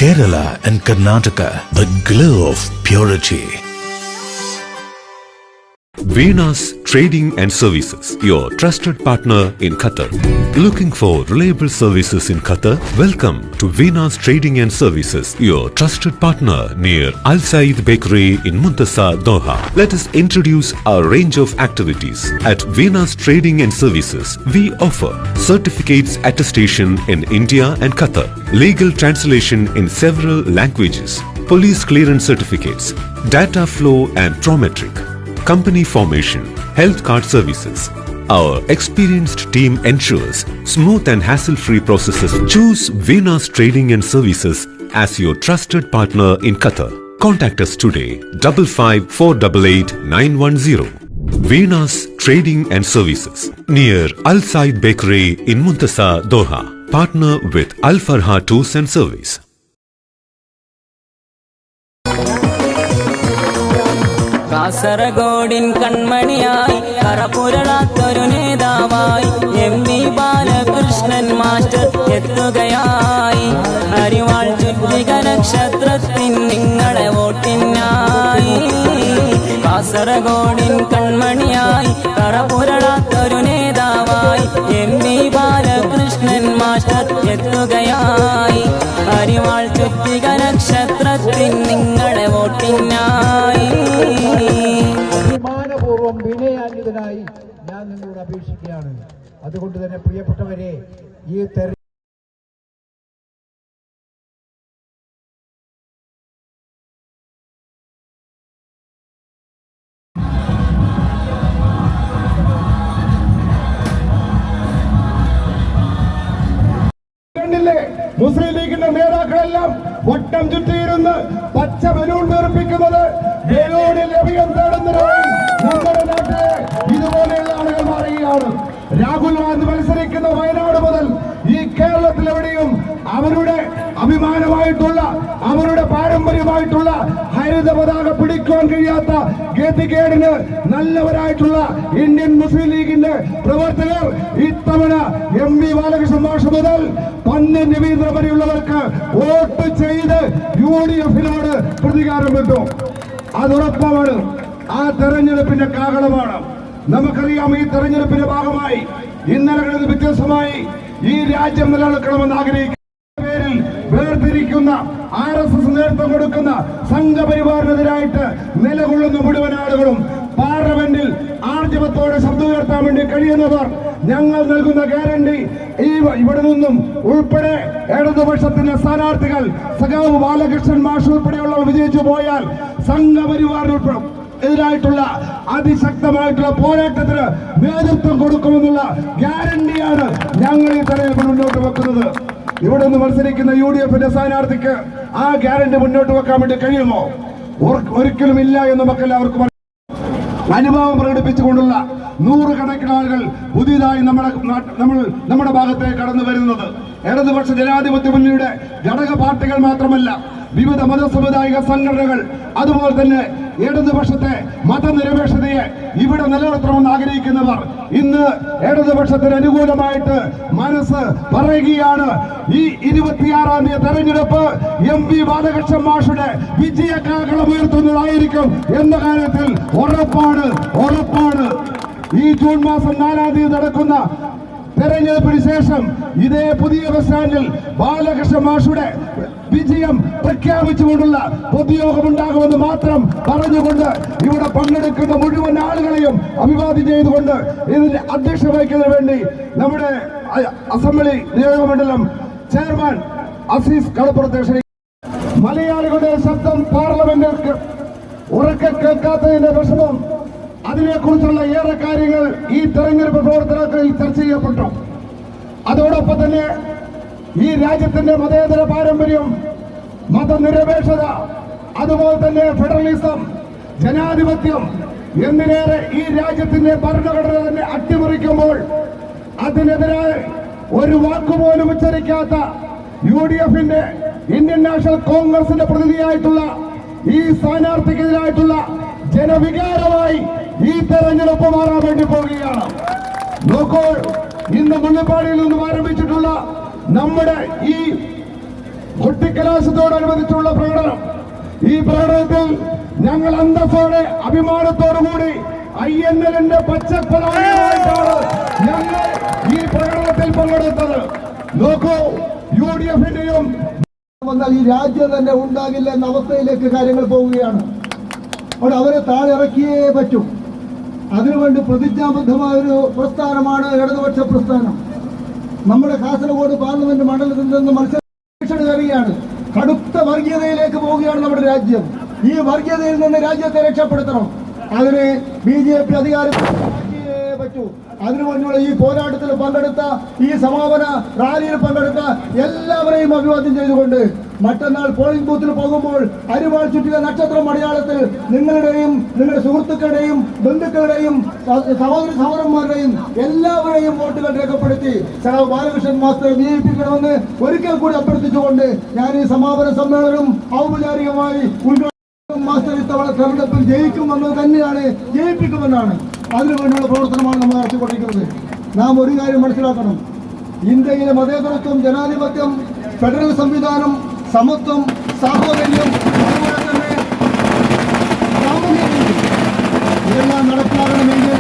Kerala and Karnataka, the glow of purity. Venus Trading and Services, your trusted partner in Qatar. Looking for reliable services in Qatar? Welcome to Venus Trading and Services, your trusted partner near Al Said Bakery in Muntasa, Doha. Let us introduce our range of activities. At Venus Trading and Services, we offer certificates attestation in India and Qatar, legal translation in several languages, police clearance certificates, data flow and Prometric, company formation, health card services. Our experienced team ensures smooth and hassle-free processes. Choose Venus Trading and Services as your trusted partner in Qatar. Contact us today, 55488910. Venus Trading and Services, near Al Said Bakery in Muntasa, Doha. Partner with Al Farha Tours and Service. കാസർഗോഡിൻ കൺമണിയായി കറപുരളാത്തൊരു നേതാവായി MV Balakrishnan master എത്തുകയായി. അരിവാൾ ചുറ്റിക നക്ഷത്രത്തിൻ നിങ്ങളെ വോട്ടിനായി. കാസർഗോഡിൻ കൺമണിയായി കറപുരളാത്തൊരു നേതാവായി MV Balakrishnan master എത്തുകയായി. അരിവാൾ ചുറ്റിക നക്ഷത്രത്തിൻ നിങ്ങളെ വോട്ടിനായി. ബഹുമാനപൂർവ്വം വിനയാന്വിതനായി ഞാൻ നിങ്ങളോട് അപേക്ഷിക്കുകയാണ്. അതുകൊണ്ട് തന്നെ പ്രിയപ്പെട്ടവരെ, ഈ മുസ്ലിം ലീഗിന്റെ നേതാക്കളെല്ലാം വട്ടം ചുറ്റിയിരുന്ന് പച്ച ബലൂൺ വീർപ്പിക്കുന്നത് ബലൂണിൽ അഭയം തേടുന്നതിനായി നമ്മുടെ നാട്ടിലെ ഇതുപോലെയുള്ള ആളുകൾ മാറുകയാണ്. രാഹുൽ ഗാന്ധി മത്സരിക്കുന്ന വയനാട് മുതൽ ഈ കേരളത്തിലെവിടെയും അവരുടെ അഭിമാനമായിട്ടുള്ള, അവരുടെ പാരമ്പര്യമായിട്ടുള്ള ഹരിത പതാക പിടിക്കുവാൻ കഴിയാത്ത ഗതികേടിന് നല്ലവരായിട്ടുള്ള ഇന്ത്യൻ മുസ്ലിം ലീഗിന്റെ പ്രവർത്തകർ ഇത്തവണ MV ബാലകൃഷ്ണൻ മാഷ് മുതൽ പന്ന്യൻ രവീന്ദ്രൻ വരെയുള്ളവർക്ക് വോട്ട് ചെയ്ത് UDF-നോട് പ്രതികാരം വിട്ടു. അതുറപ്പാണ്. ആ തെരഞ്ഞെടുപ്പിന്റെ കാഹളമാണ്. നമുക്കറിയാം, ഈ തെരഞ്ഞെടുപ്പിന്റെ ഭാഗമായി ഇന്നലകളിൽ വ്യത്യസ്തമായി ഈ രാജ്യം നിലനിൽക്കണമെന്ന് ആഗ്രഹിക്കുന്ന പേരിൽ വേർതിരിക്കുന്ന RSS നേതൃത്വം കൊടുക്കുന്ന സംഘപരിവാറിനെതിരായിട്ട് നിലകൊള്ളുന്ന മുഴുവൻ ആളുകളും പാർലമെന്റിൽ ആർജവത്തോടെ ശബ്ദം ഉയർത്താൻ വേണ്ടി കഴിയുന്നവർ ഞങ്ങൾ നൽകുന്ന ഗ്യാരണ്ടി ഇവിടെ നിന്നും ഉൾപ്പെടെ ഇടതുപക്ഷത്തിന്റെ സ്ഥാനാർത്ഥികൾ സഖാവ് ബാലകൃഷ്ണൻ മാഷ് ഉൾപ്പെടെയുള്ളവർ വിജയിച്ചു പോയാൽ സംഘപരിവാറിന് എതിരായിട്ടുള്ള അതിശക്തമായിട്ടുള്ള പോരാട്ടത്തിന് നേതൃത്വം കൊടുക്കുമെന്നുള്ള ഗ്യാരണ്ടിയാണ് ഞങ്ങൾ ഈ തെരഞ്ഞെടുപ്പ് മുന്നോട്ട് വെക്കുന്നത്. ഇവിടെ നിന്ന് മത്സരിക്കുന്ന UDF-ന്റെ സ്ഥാനാർത്ഥിക്ക് ആ ഗ്യാരണ്ടി മുന്നോട്ട് വെക്കാൻ വേണ്ടി കഴിയുമോ? ഒരിക്കലും ഇല്ല എന്ന് നമുക്കെല്ലാവർക്കും അനുഭവം പ്രകടിപ്പിച്ചുകൊണ്ടുള്ള നൂറുകണക്കിന് ആളുകൾ പുതിയതായി നമ്മുടെ ഭാഗത്തേക്ക് കടന്നു വരുന്നത് ഇടതുപക്ഷ ജനാധിപത്യ മുന്നണിയുടെ ഘടക പാർട്ടികൾ മാത്രമല്ല, വിവിധ മതസമുദായിക സംഘടനകൾ, അതുപോലെ തന്നെ ഇടതുപക്ഷത്തെ മതനിരപേക്ഷതയെ ഇവിടെ നിലനിർത്തണമെന്ന് ആഗ്രഹിക്കുന്നവർ ഇന്ന് ഇടതുപക്ഷത്തിന് അനുകൂലമായിട്ട് മനസ്സ് പറയുകയാണ്. ഈ 26-ാം തീയതി തെരഞ്ഞെടുപ്പ് MV ബാലകൃഷ്ണൻ മാഷുടെ വിജയക്കാഹളം ഉയർത്തുന്നതായിരിക്കും എന്ന കാര്യത്തിൽ ഉറപ്പാണ്. ഈ ജൂൺ മാസം 4-ാം തീയതി നടക്കുന്ന തെരഞ്ഞെടുപ്പിന് ശേഷം ഇതേ പുതിയ ബസ് സ്റ്റാൻഡിൽ ബാലകൃഷ്ണൻ മാഷുടെ വിജയം പ്രഖ്യാപിച്ചുകൊണ്ടുള്ള പൊതുയോഗമുണ്ടാകുമെന്ന് മാത്രം പറഞ്ഞുകൊണ്ട് ഇവിടെ പങ്കെടുക്കുന്ന മുഴുവൻ ആളുകളെയും അഭിവാദ്യം ചെയ്തുകൊണ്ട് ഇതിന്റെ അധ്യക്ഷത വഹിക്കുന്നതിന് വേണ്ടി നമ്മുടെ അസംബ്ലി നിയോജകമണ്ഡലം ചെയർമാൻ അസീസ് കടപ്പുറത്തെ മലയാളികളുടെ ശബ്ദം പാർലമെന്റിൽ ഉറക്കെ കേൾക്കാത്തതിന്റെ വിഷമം, അതിനെക്കുറിച്ചുള്ള ഏറെ കാര്യങ്ങൾ ഈ തെരഞ്ഞെടുപ്പ് പ്രവർത്തനത്തിൽ ചർച്ച ചെയ്യപ്പെട്ടു. അതോടൊപ്പം തന്നെ ഈ രാജ്യത്തിന്റെ മതേതര പാരമ്പര്യം, മതനിരപേക്ഷത, അതുപോലെ തന്നെ ഫെഡറലിസം, ജനാധിപത്യം എന്നിനേറെ ഈ രാജ്യത്തിന്റെ ഭരണഘടന തന്നെ അട്ടിമറിക്കുമ്പോൾ അതിനെതിരായി ഒരു വാക്കുപോലും ഉച്ചരിക്കാത്ത UDF-ന്റെ ഇന്ത്യൻ നാഷണൽ കോൺഗ്രസിന്റെ പ്രതിനിധിയായിട്ടുള്ള ഈ സ്ഥാനാർത്ഥിക്കെതിരായിട്ടുള്ള ജനവികാരമായി ഈ തെരഞ്ഞെടുപ്പ് മാറാൻ വേണ്ടി പോവുകയാണ്. നോക്കൂ, ഇന്ന് മുല്ലപ്പാടിയിൽ നിന്നും ആരംഭിച്ചിട്ടുള്ള നമ്മുടെ ഈ കൊട്ടിക്കലാശത്തോടനുബന്ധിച്ചുള്ള പ്രകടനം. ഈ പ്രകടനത്തിൽ ഞങ്ങൾ അന്തസ്സോടെ അഭിമാനത്തോടുകൂടി INL-ന്റെ പച്ചപ്പതാകയായിട്ടാണ് ഞങ്ങൾ ഈ പ്രകടനത്തിൽ പങ്കെടുത്തത്. നോക്കൂ, UDF-ന്റെയും വന്നാൽ ഈ രാജ്യം തന്നെ ഉണ്ടാകില്ല എന്ന അവസ്ഥയിലേക്ക് കാര്യങ്ങൾ പോവുകയാണ്. അപ്പോൾ അവരെ താഴെയിറക്കിയേ പറ്റൂ. അതിനുവേണ്ടി പ്രതിജ്ഞാബദ്ധമായ ഒരു പ്രസ്ഥാനമാണ് ഇടതുപക്ഷ പ്രസ്ഥാനം. നമ്മുടെ കാസർഗോഡ് പാർലമെന്റ് മണ്ഡലത്തിൽ നിന്ന് മത്സരം കയറുകയാണ്. കടുത്ത വർഗീയതയിലേക്ക് പോവുകയാണ് നമ്മുടെ രാജ്യം. ഈ വർഗീയതയിൽ നിന്ന് രാജ്യത്തെ രക്ഷപ്പെടുത്തണം. അതിന് BJP അധികാരത്തിലേ പറ്റൂ. അതിനുവേണ്ടിയുള്ള ഈ പോരാട്ടത്തിൽ പങ്കെടുത്ത, ഈ സമാപന റാലിയിൽ പങ്കെടുത്ത എല്ലാവരെയും അഭിവാദ്യം ചെയ്തുകൊണ്ട് മറ്റന്നാൾ പോളിംഗ് ബൂത്തിൽ പോകുമ്പോൾ അരിവാൾ ചുറ്റിയ നക്ഷത്രം അടയാളത്തിൽ നിങ്ങളുടെയും നിങ്ങളുടെ സുഹൃത്തുക്കളുടെയും ബന്ധുക്കളുടെയും സഹോദരന്മാരുടെയും എല്ലാവരെയും വോട്ടുകൾ രേഖപ്പെടുത്തി സഖാവ് ബാലകൃഷ്ണൻ മാസ്റ്റർ വിജയിപ്പിക്കണമെന്ന് ഒരിക്കൽ കൂടി അഭ്യർത്ഥിച്ചുകൊണ്ട് ഞാൻ ഈ സമാപന സമ്മേളനം ഔപചാരികമായി മാസ്റ്റർ ഇത്തവണ തെരഞ്ഞെടുപ്പിൽ ജയിക്കുമെന്നത് തന്നെയാണ്, ജയിപ്പിക്കുമെന്നാണ്. അതിനുവേണ്ടിയുള്ള പ്രവർത്തനമാണ് നമ്മൾ നടത്തിക്കൊണ്ടിരിക്കുന്നത്. നാം ഒരു കാര്യം മനസ്സിലാക്കണം. ഇന്ത്യയിലെ മതേതരത്വം, ജനാധിപത്യം, ഫെഡറൽ സംവിധാനം, സമത്വം, സാഹോദര്യം, അതുപോലെ തന്നെ സാമൂഹ്യ നീതി ഇതെല്ലാം നടപ്പിലാകണമെങ്കിൽ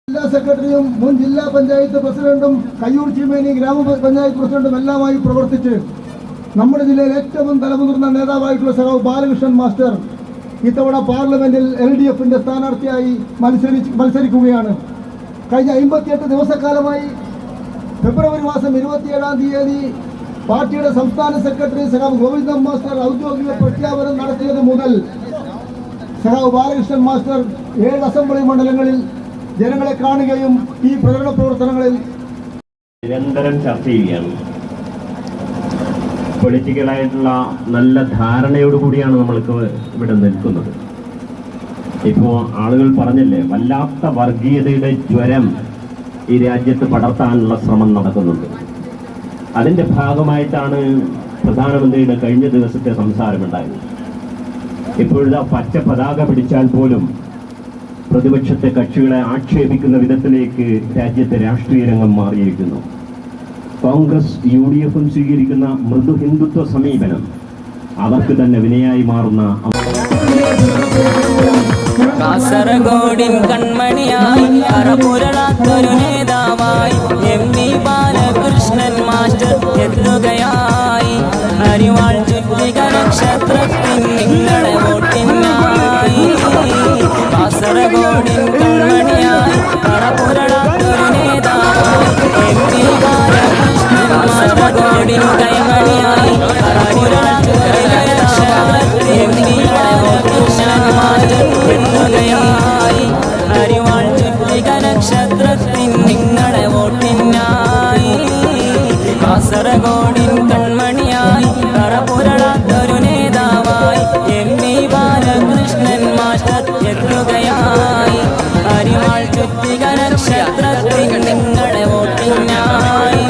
ജില്ലാ സെക്രട്ടറിയും മുൻ ജില്ലാ പഞ്ചായത്ത് പ്രസിഡന്റും കയ്യൂർ ചീമേനി ഗ്രാമപഞ്ചായത്ത് പ്രസിഡന്റും എല്ലാമായി പ്രവർത്തിച്ച് നമ്മുടെ ജില്ലയിൽ ഏറ്റവും തലമുതിർന്ന നേതാവായിട്ടുള്ള സഖാവ് ബാലകൃഷ്ണൻ മാസ്റ്റർ ഇത്തവണ പാർലമെന്റിൽ LDF-ന്റെ സ്ഥാനാർത്ഥിയായി മത്സരിക്കുകയാണ്. കഴിഞ്ഞ 58 ദിവസക്കാലമായി ഫെബ്രുവരി മാസം 27-ാം തീയതി പാർട്ടിയുടെ സംസ്ഥാന സെക്രട്ടറി സഖാവ് ഗോവിന്ദൻ മാസ്റ്റർ ഔദ്യോഗിക പ്രഖ്യാപനം നടത്തിയത് മുതൽ സഖാവ് ബാലകൃഷ്ണൻ മാസ്റ്റർ 7 അസംബ്ലി മണ്ഡലങ്ങളിൽ ജനങ്ങളെ കാണുകയും ഈ പ്രചരണ പ്രവർത്തനങ്ങളിൽ നിരന്തരം ചർച്ച ചെയ്യുകയാണ്. പൊളിറ്റിക്കലായിട്ടുള്ള നല്ല ധാരണയോടുകൂടിയാണ് നമ്മൾക്ക് ഇവിടെ നിൽക്കുന്നത്. ഇപ്പോൾ ആളുകൾ പറഞ്ഞില്ലേ, വല്ലാത്ത വർഗീയതയുടെ ജ്വരം ഈ രാജ്യത്ത് പടർത്താനുള്ള ശ്രമം നടക്കുന്നുണ്ട്. അതിൻ്റെ ഭാഗമായിട്ടാണ് പ്രധാനമന്ത്രിയുടെ കഴിഞ്ഞ ദിവസത്തെ സംസാരമുണ്ടായത്. ഇപ്പോഴത്തെ പച്ച പതാക പിടിച്ചാൽ പോലും പ്രതിപക്ഷത്തെ കക്ഷികളെ ആക്ഷേപിക്കുന്ന വിധത്തിലേക്ക് രാജ്യത്തെ രാഷ്ട്രീയ രംഗം മാറിയിരിക്കുന്നു. കോൺഗ്രസ് UDF-ഉം സ്വീകരിക്കുന്ന മൃദു ഹിന്ദുത്വ സമീപനം അവർക്ക് തന്നെ വിനയായി മാറുന്ന കാസർഗോഡിൻ കൺമണിയായി കറപുരളാത്തൊരു നേതാവായി MV ബാലകൃഷ്ണൻ മാസ്റ്റർ എത്തുകയായി. അരിവാൾ ചുറ്റിക നക്ഷത്രത്തിൻ നിങ്ങളെ വോട്ടിനായി. കാസർഗോഡിൻ കൺമണിയായി കറപുരളാത്തൊരു നേതാവായി MV ബാലകൃഷ്ണൻ കാസർഗോഡിൻ കൈമണിയായി കറപുരളാത്തൊരു നക്ഷത്രത്തിൻ നിങ്ങളെ വോട്ടിനായി. അരിവാൾ ചുറ്റിക നക്ഷത്രത്തിൻ നിങ്ങളെ വോട്ടിനായി. കാസർഗോഡിൻ കൺമണിയായി കറപുരളാത്തൊരു നേതാവായി MV ബാലകൃഷ്ണൻ മാസ്റ്റർ എത്തുകയായി. അരിവാൾ ചുറ്റിക നക്ഷത്രത്തിൻ നിങ്ങളെ വോട്ടിനായി.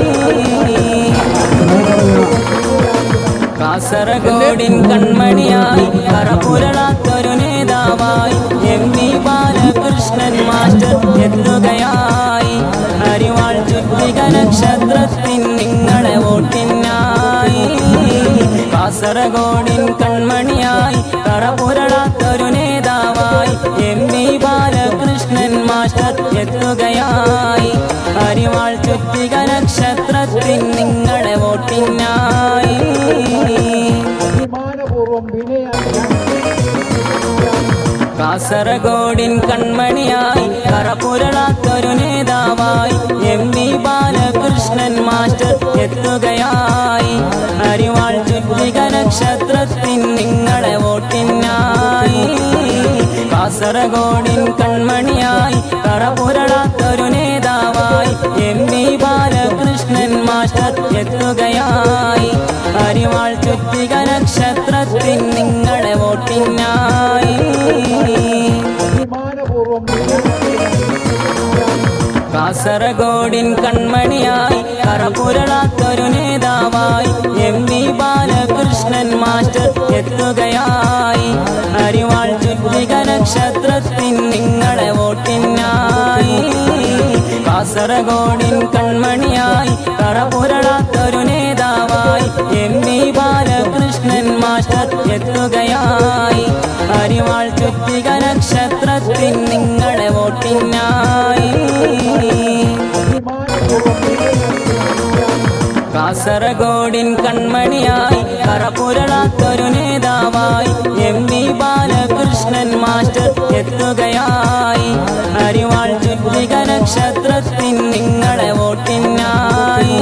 കാസർഗോഡിൻ കൺമണിയായി കറപുരളാത്തൊരു നേതാവായി MV ബാലകൃഷ്ണൻ മാസ്റ്റർ എത്തുകയായി. അരിവാൾ ചുറ്റിക നക്ഷത്രത്തിൻ നിങ്ങളെ വോട്ടിനായി. കാസർഗോഡിൻ കൺമണിയായി കറപുരളാത്തൊരു നേതാവായി MV ബാലകൃഷ്ണൻ മാസ്റ്റർ എത്തുകയായി. അരിവാൾ ചുറ്റിക നക്ഷത്രത്തിൻ നിങ്ങളെ വോട്ടിനായി. കാസർഗോഡിൻ കൺമണിയായി കറപുരളാത്തൊരു നേതാവായി MV ബാലകൃഷ്ണൻ മാസ്റ്റർ എത്തുകയായി. അരിവാൾ ചുറ്റിക നക്ഷത്രത്തിൻ നിങ്ങളെ വോട്ടിനായി. കാസർഗോഡിൻ കൺമണിയായി കറപുരളാത്തൊരു നേതാവായി MV ബാലകൃഷ്ണൻ മാസ്റ്റർ എത്തുകയായി. അരിവാൾ ചുറ്റിക നക്ഷത്രത്തിൻ നിങ്ങളെ വോട്ടിനായി. കാസർഗോഡിൻ കൺമണിയായി കറപുരളാത്തൊരു നേതാവായി MV ബാലകൃഷ്ണൻ മാസ്റ്റർ എത്തുകയായി. അരിവാൾ ചുറ്റിക നക്ഷത്രത്തിൻ നിങ്ങളെ വോട്ടിനായി. കാസർഗോഡിൻ കൺമണിയായി കറപുരളാത്തൊരു നേതാവായി MP ബാലകൃഷ്ണൻ മാസ്റ്റർ എത്തുകയായി. അരിവാൾ ചുറ്റിക നക്ഷത്രത്തിൻ നിങ്ങളെ വോട്ടിനായി. കാസർഗോഡിൻ കൺമണിയായി കറപുരളാത്തൊരു നേതാവായി MP ബാലകൃഷ്ണൻ മാസ്റ്റർ എത്തുകയായി. അരിവാൾ ചുറ്റിക നക്ഷത്രത്തിൻ നിങ്ങളെ വോട്ടിനായി.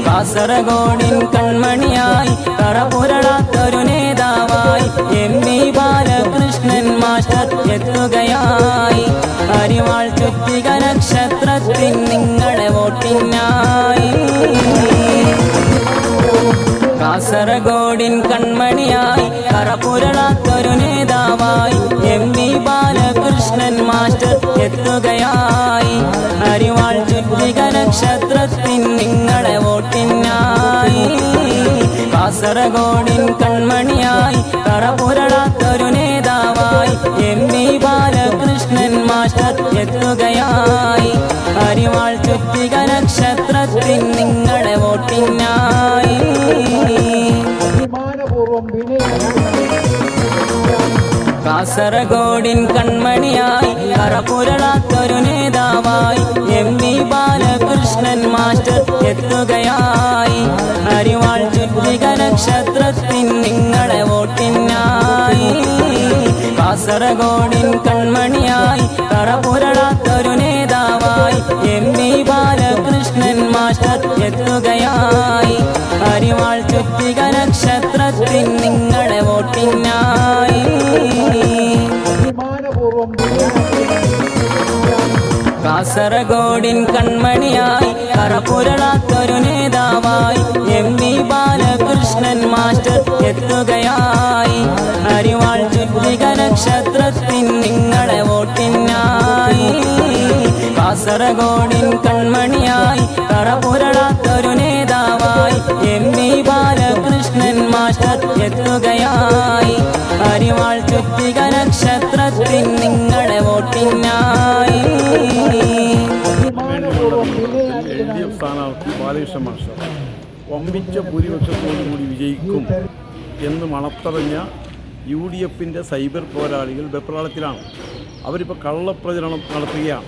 കാസർഗോഡിൻ കൺമണിയായി കറപുരളാത്തൊരു നേതാവായി MP ബാലകൃഷ്ണൻ മാസ്റ്റർ എത്തുകയായി. അരിവാൾ ചുറ്റിക നക്ഷത്രത്തിൻ നിങ്ങളെ വോട്ടിനായി. കാസർഗോഡിൻ കൺമണിയായി കറപുരളാത്തൊരു നേതാവായി MP ബാലകൃഷ്ണൻ മാസ്റ്റർ എത്തുകയായി. അരിവാൾ ചുറ്റിക നക്ഷത്രത്തിൻ നിങ്ങളെ വോട്ടിനായി. കാസർഗോഡിൻ കൺമണിയായി കറപുരളാത്തൊരു നേതാവായി MP ബാലകൃഷ്ണൻ മാസ്റ്റർ എത്തുകയായി. അരിവാൾ ചുറ്റിക നക്ഷത്രത്തിൻ നിങ്ങളെ വോട്ടിനായി. കാസർഗോഡിൻ കൺമണിയായി കറപുരളാത്തൊരു നേതാവായി MP ബാലകൃഷ്ണൻ മാസ്റ്റർ എത്തുകയായി. അരിവാൾ ചുറ്റിക നക്ഷത്രത്തിൻ നിങ്ങളെ വോട്ടിനായി. കാസർഗോഡിൻ കൺമണിയായി കറപുരളാത്തൊരു നേതാവായി MP ബാലകൃഷ്ണൻ മാസ്റ്റർ എത്തുകയായി. അരിവാൾ ചുറ്റിക നക്ഷത്രത്തിൻ നിങ്ങളെ വോട്ടിനായി. കാസർഗോഡിൻ കൺമണിയായി കറപുരളാത്തൊരു നേതാവായി MP ബാലകൃഷ്ണൻ മാസ്റ്റർ എത്തുകയായി. അരിവാൾ ചുറ്റിക നക്ഷത്രത്തിൻ നിങ്ങളെ വോട്ടിനായി. കാസർഗോഡിൻ കൺമണിയായി കറപുരളാത്തൊരു നേതാവായി MP ബാലകൃഷ്ണൻ മാസ്റ്റർ എത്തുകയായി. അരിവാൾ ചുറ്റിക നക്ഷത്രത്തിൻ നിങ്ങളെ വോട്ടിനായി. LDF സ്ഥാനാർത്ഥി ബാലകൃഷ്ണൻ മാസ്റ്റർ വമ്പിച്ച ഭൂരിപക്ഷത്തോടുകൂടി വിജയിക്കും എന്ന് മണത്തറിഞ്ഞ UDFൻ്റെ സൈബർ പോരാളികൾ വെപ്രാളത്തിലാണ്. അവരിപ്പോൾ കള്ളപ്രചരണം നടത്തുകയാണ്.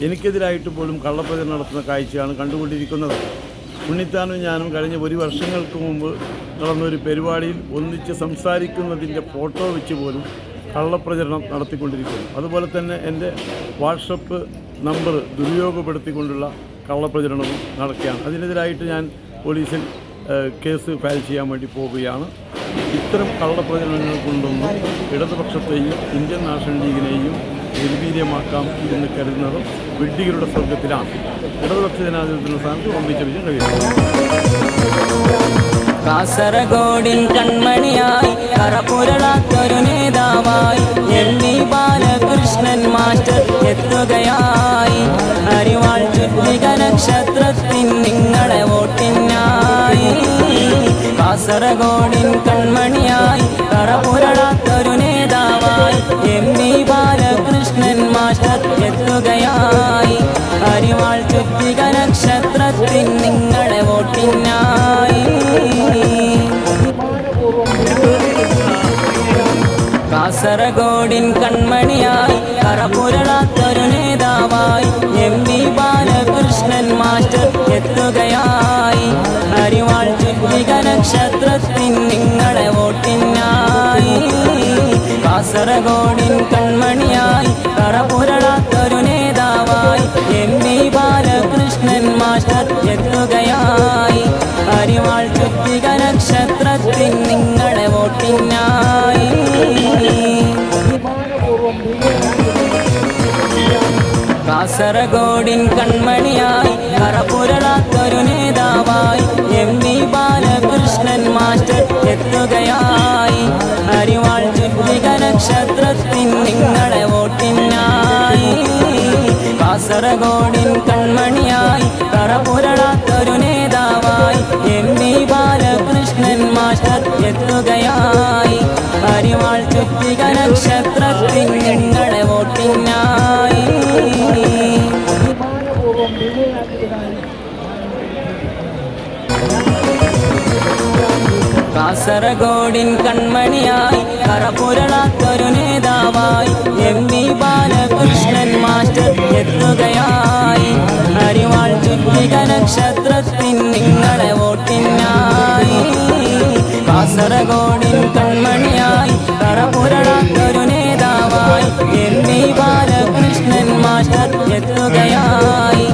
എനിക്കെതിരായിട്ട് പോലും കള്ളപ്രചരണം നടത്തുന്ന കാഴ്ചയാണ് കണ്ടുകൊണ്ടിരിക്കുന്നത്. ഉണ്ണിത്താനും ഞാനും കഴിഞ്ഞ ഒരു വർഷങ്ങൾക്ക് മുമ്പ് നടന്നൊരു പരിപാടിയിൽ ഒന്നിച്ച് സംസാരിക്കുന്നതിൻ്റെ ഫോട്ടോ വെച്ച് പോലും കള്ളപ്രചരണം നടത്തിക്കൊണ്ടിരിക്കുന്നു. അതുപോലെ തന്നെ എൻ്റെ വാട്സപ്പ് നമ്പർ ദുരുപയോഗപ്പെടുത്തിക്കൊണ്ടുള്ള കള്ളപ്രചരണവും നടക്കുകയാണ്. അതിനെതിരായിട്ട് ഞാൻ പോലീസിൽ കേസ് ഫയൽ ചെയ്യാൻ വേണ്ടി പോവുകയാണ്. ഇത്തരം കള്ളപ്രചരണങ്ങൾ കൊണ്ടൊന്നും ഇടതുപക്ഷത്തെയും ഇന്ത്യൻ നാഷണൽ ലീഗിനെയും നിർവീര്യമാക്കാം എന്ന് കരുതുന്നതും വിഡ്ഢികളുടെ സ്വർഗത്തിലാണ്. ഇടതുപക്ഷ ജനാധിപത്യത്തിനുള്ള സ്ഥാനത്ത് വമ്പിച്ച വിജയം കഴിയും. കാസർഗോഡിൻ കൺമണിയായി കറപുരളാത്തൊരു നേതാവായി MP ബാലകൃഷ്ണൻ മാസ്റ്റർ എത്തുകയായി. അരിവാൾ ചുറ്റിക നക്ഷത്രത്തിൻ നിങ്ങളെ വോട്ടിനായി. കാസർഗോഡിൻ കൺമണിയായി കറപുരളാത്തൊരു നേതാവായി MP ബാലകൃഷ്ണൻ മാസ്റ്റർ എത്തുകയായി. അരിവാൾ ചുറ്റിക നക്ഷത്രത്തിൻ നിങ്ങളെ വോട്ടിനായി. കാസർഗോഡിൻ കൺമണിയായി കറപുരളാത്തൊരു നേതാവായി MP ബാലകൃഷ്ണൻ മാസ്റ്റർ എത്തുകയായി. അരിവാൾ ചുറ്റിക നക്ഷത്രത്തിൻ നിങ്ങളെ വോട്ടിനായി. കാസർഗോഡിൻ കൺമണിയായി കറപുരളാത്തൊരു നേതാവായി MP ബാലകൃഷ്ണൻ മാസ്റ്റർ എത്തുകയായി. അരിവാൾ ചുറ്റിക നക്ഷത്രത്തിൻ നിങ്ങളെ വോട്ടിനായി. കാസർഗോഡിൻ കൺമണിയായി കറപുരളാത്തൊരു നേതാവായി MP ബാലകൃഷ്ണൻ മാസ്റ്റർ എത്തുകയായി. അരിവാൾ ചുറ്റിക നക്ഷത്രത്തിൻ നിങ്ങളെ വോട്ടിനായി. കാസർഗോഡിൻ കൺമണിയായി കറപുരളാത്തൊരു നേതാവായി MP ബാലകൃഷ്ണൻ മാസ്റ്റർ എത്തുകയായി. അരിവാൾ ചുറ്റിക നക്ഷത്രത്തിൻ നിങ്ങളെ വോട്ടിനായി. കാസർഗോഡിൻ കൺമണിയായി കറപുരളാത്തൊരു നേതാവായി MP ബാലകൃഷ്ണൻ മാസ്റ്റർ എത്തുകയായി. അരിവാൾ ചുറ്റിക നക്ഷത്രത്തിൻ നിങ്ങളെ വോട്ടിനായി. കാസർഗോഡിൻ കൺമണിയായി കറപുരളാത്തൊരു നേതാവായി MP ബാലകൃഷ്ണൻ മാസ്റ്റർ എത്തുകയായി.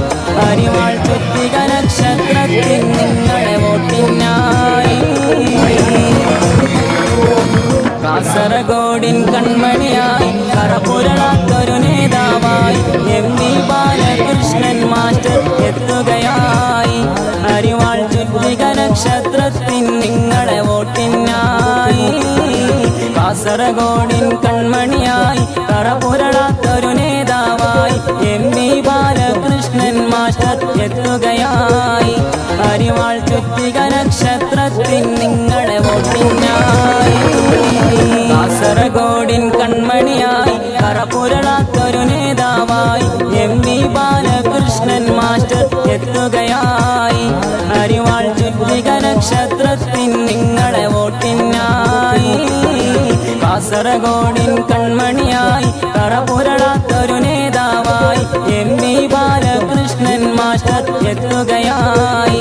അരിവാൾ ചുറ്റിക നക്ഷത്രത്തിൻ നിങ്ങളെ വോട്ടിനായി. കാസർഗോഡിൻ കൺമണിയായി കറപുരളാത്തൊരു നേതാവായി MP ബാലകൃഷ്ണൻ മാസ്റ്റർ എത്തുകയായി. അരിവാൾ ചുറ്റിക നക്ഷത്രത്തിൻ നിങ്ങളെ വോട്ടിനായി. കാസർഗോഡിൻ കൺമണിയായി കറപുരളാത്തൊരു നേതാവായി MP ബാലകൃഷ്ണൻ മാസ്റ്റർ എത്തുകയായി. അരിവാൾ ചുറ്റിക നക്ഷത്രത്തിൻ നിങ്ങളെ വോട്ടിനായി. കാസർഗോഡിൻ കൺമണിയായി കറപുരളാത്തൊരു നേതാവായി MP ബാലകൃഷ്ണൻ മാസ്റ്റർ എത്തുകയായി. അരിവാൾ ചുറ്റിക നക്ഷത്രത്തിൻ നിങ്ങളെ വോട്ടിനായി. കാസർഗോഡിൻ കൺമണിയായി കറപുരളാത്തൊരു നേതാവായി MP ബാലകൃഷ്ണൻ മാസ്റ്റർ എത്തുകയായി.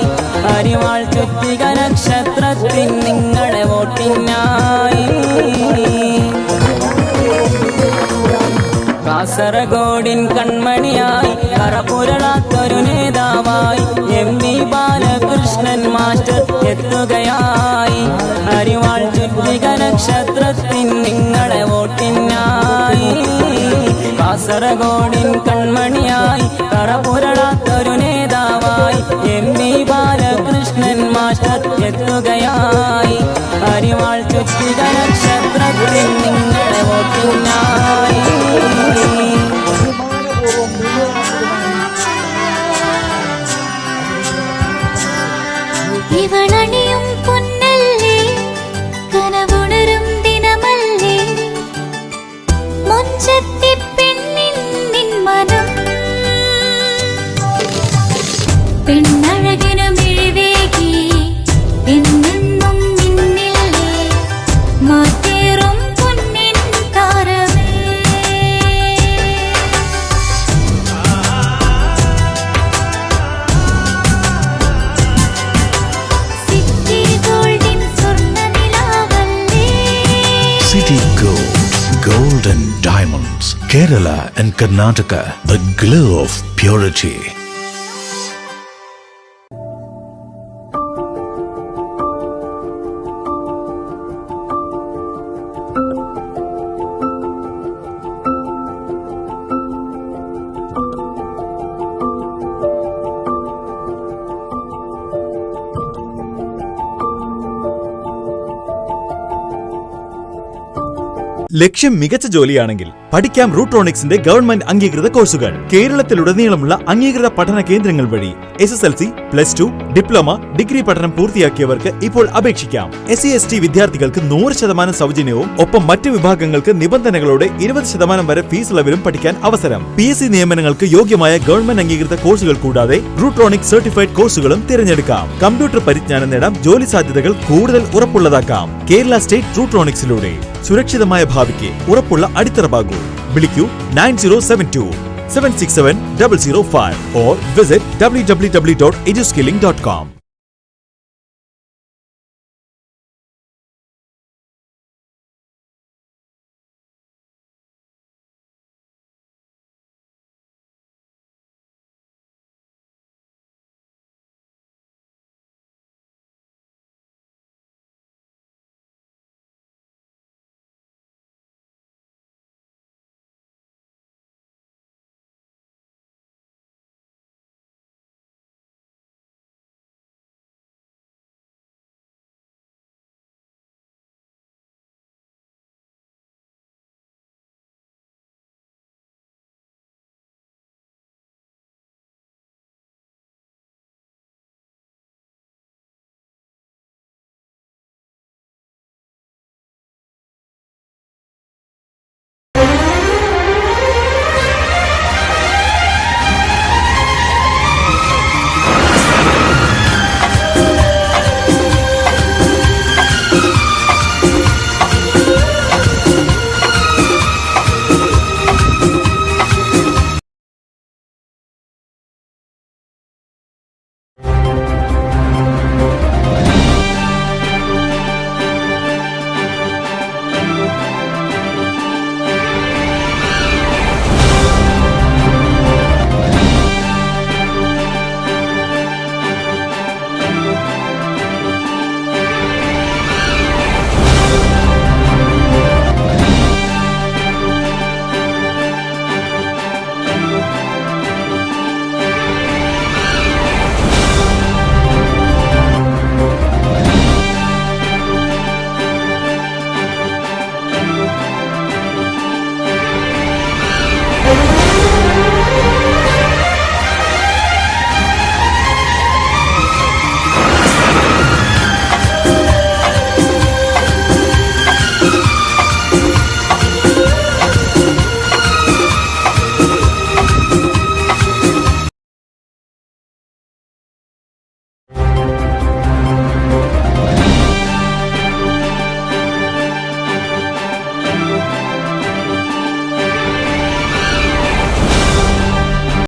അരിവാൾ ചുറ്റിക നക്ഷത്രത്തിൻ നിങ്ങളെ വോട്ടിനായി. കാസർഗോഡിൻ കൺമണിയായി കറപുരളാത്തൊരു നേതാവായി MP ബാലകൃഷ്ണൻ മാസ്റ്റർ എത്തുകയായി. അരിവാൾ ചുറ്റിക നക്ഷത്രത്തിൻ നിങ്ങളെ വോട്ടിനായി. കാസർഗോഡിൻ കൺമണിയായി കറപുരളാത്തൊരു നേതാവായി MP ബാലകൃഷ്ണൻ മാസ്റ്റർ എത്തുകയായി. അരിവാൾ ചുറ്റിക നക്ഷത്രത്തിൻ നിങ്ങളെ വോട്ടിനായി. ഇവളണിയും പൊന്നല്ലേ കനവുണരും ദിനമല്ലേ മുഞ്ചത്തി പെണ്ണിൻ നിൻ മനം പെണ്ണഴകിനു മിഴിവേകി എന്നെന്നും നിന്നില്ലേ മാറ്റേറും പൊന്നിൻ താരമേ. സിറ്റി ഗോൾഡിൻ സ്വർണ്ണനിലാവല്ലേ City Gold, Gold and Diamonds, Kerala and Karnataka, the glow of purity. ലക്ഷ്യം മികച്ച ജോലിയാണെങ്കിൽ പഠിക്കാം റൂട്രോണിക്സിന്റെ ഗവൺമെന്റ് അംഗീകൃത കോഴ്സുകൾ. കേരളത്തിലുടനീളമുള്ള അംഗീകൃത പഠന കേന്ദ്രങ്ങൾ വഴി SSLC, +2, ഡിപ്ലോമ, ഡിഗ്രി പഠനം പൂർത്തിയാക്കിയവർക്ക് ഇപ്പോൾ അപേക്ഷിക്കാം. SC/ST വിദ്യാർത്ഥികൾക്ക് 100% സൗജന്യവും ഒപ്പം മറ്റ് വിഭാഗങ്ങൾക്ക് നിബന്ധനകളോടെ 20% വരെ ഫീസ് ഇളവിലും പഠിക്കാൻ അവസരം. PSC നിയമനങ്ങൾക്ക് യോഗ്യമായ ഗവൺമെന്റ് അംഗീകൃത കോഴ്സുകൾ കൂടാതെ റൂട്രോണിക്സ് സർട്ടിഫൈഡ് കോഴ്സുകളും തിരഞ്ഞെടുക്കാം. കമ്പ്യൂട്ടർ പരിജ്ഞാനം നേടാം, ജോലി സാധ്യതകൾ കൂടുതൽ ഉറപ്പുള്ളതാക്കാം. കേരള സ്റ്റേറ്റ് റൂട്രോണിക്സിലൂടെ സുരക്ഷിതമായ ഭാവിക്ക് ഉറപ്പുള്ള അടിത്തറ. വിളിക്കൂ 9072 767 005 or visit www.eduskilling.com.